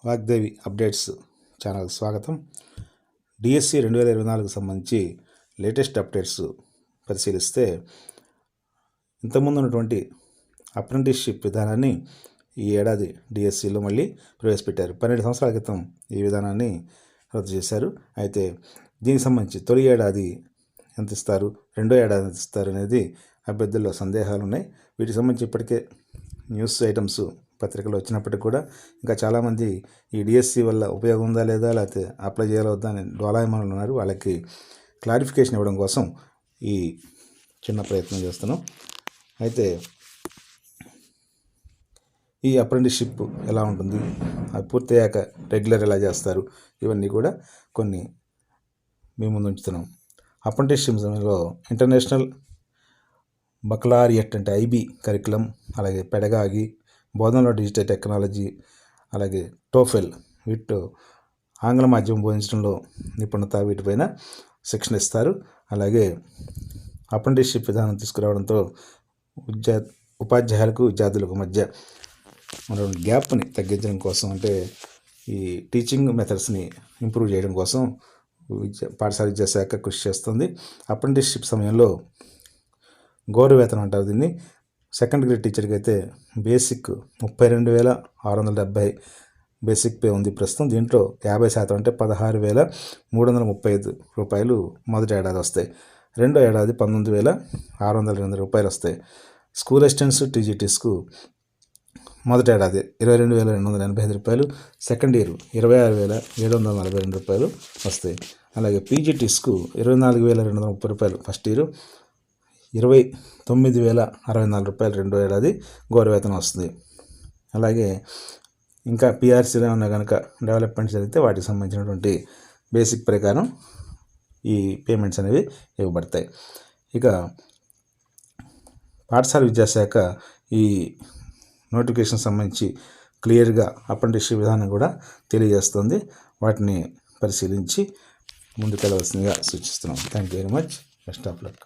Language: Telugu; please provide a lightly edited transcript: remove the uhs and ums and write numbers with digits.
వాగ్దేవి అప్డేట్స్ ఛానల్కి స్వాగతం. డిఎస్సి 2024కు సంబంధించి లేటెస్ట్ అప్డేట్స్ పరిశీలిస్తే, ఇంతకుముందు ఉన్నటువంటి అప్రెంటిస్షిప్ విధానాన్ని ఈ ఏడాది డిఎస్సిలో మళ్ళీ ప్రవేశపెట్టారు. 12 సంవత్సరాల క్రితం ఈ విధానాన్ని రద్దు చేశారు. అయితే దీనికి సంబంధించి తొలి ఏడాది ఎంత ఇస్తారు, రెండో ఏడాది ఎంత ఇస్తారు అనేది అభ్యర్థుల్లో సందేహాలు ఉన్నాయి. వీటికి సంబంధించి ఇప్పటికే న్యూస్ ఐటమ్స్ పత్రికలు వచ్చినప్పటికీ కూడా ఇంకా చాలామంది ఈ డిఎస్సి వల్ల ఉపయోగం ఉందా లేదా, లేకపోతే అప్లై చేయాలా వద్దా అని డోలాయమానులు ఉన్నారు. వాళ్ళకి క్లారిఫికేషన్ ఇవ్వడం కోసం ఈ చిన్న ప్రయత్నం చేస్తున్నాం. అయితే ఈ అప్రెంటిస్షిప్ ఎలా ఉంటుంది, అది పూర్తయ్యాక రెగ్యులర్ ఎలా చేస్తారు, ఇవన్నీ కూడా కొన్ని మీ ముందు ఉంచుతున్నాం. అప్రెంటిస్షిప్ సమయంలో ఇంటర్నేషనల్ బకలారియట్ అంటే ఐబీ కరికులం, అలాగే పెడగాగి, బోధనలో డిజిటల్ టెక్నాలజీ, అలాగే టోఫెల్, వీటితో ఆంగ్ల మాధ్యమం బోధించడంలో నిపుణత, వీటిపైన శిక్షణ ఇస్తారు. అలాగే అప్రెంటిస్షిప్ విధానం తీసుకురావడంతో ఉపాధ్యాయులకు విద్యార్థులకు మధ్య మన గ్యాప్ని తగ్గించడం కోసం, అంటే ఈ టీచింగ్ మెథడ్స్ని ఇంప్రూవ్ చేయడం కోసం పాఠశాల విద్యాశాఖ కృషి చేస్తుంది. అప్రెంటిస్షిప్ సమయంలో గౌరవ వేతనం అంటారు దీన్ని. సెకండ్ గ్రేడ్ టీచర్కి అయితే బేసిక్ 32,670 బేసిక్ పే ఉంది ప్రస్తుతం. దీంట్లో 50% అంటే 16,335 రూపాయలు మొదటి ఏడాది వస్తాయి. రెండో ఏడాది 19,620 రూపాయలు వస్తాయి. స్కూల్ అసిస్టెంట్స్, టీజీటీస్కు మొదటి ఏడాది 22,285 రూపాయలు, సెకండ్ ఇయర్ 26,742 రూపాయలు వస్తాయి. అలాగే పీజీటీస్కు 24,230 రూపాయలు ఫస్ట్ ఇయర్, 29,064 రూపాయలు రెండో ఏడాది గౌరవవేతనం వస్తుంది. అలాగే ఇంకా పిఆర్సీలో ఉన్న కనుక డెవలప్మెంట్ జరిగితే వాటికి సంబంధించినటువంటి బేసిక్ ప్రకారం ఈ పేమెంట్స్ అనేవి ఇవ్వబడతాయి. ఇక పాఠశాల విద్యాశాఖ ఈ నోటిఫికేషన్ సంబంధించి క్లియర్గా అప్రెంటిస్షిప్ విధానం కూడా తెలియజేస్తుంది. వాటిని పరిశీలించి ముందుకెళ్ళవలసిందిగా సూచిస్తున్నాం. Thank you very much. Best of luck.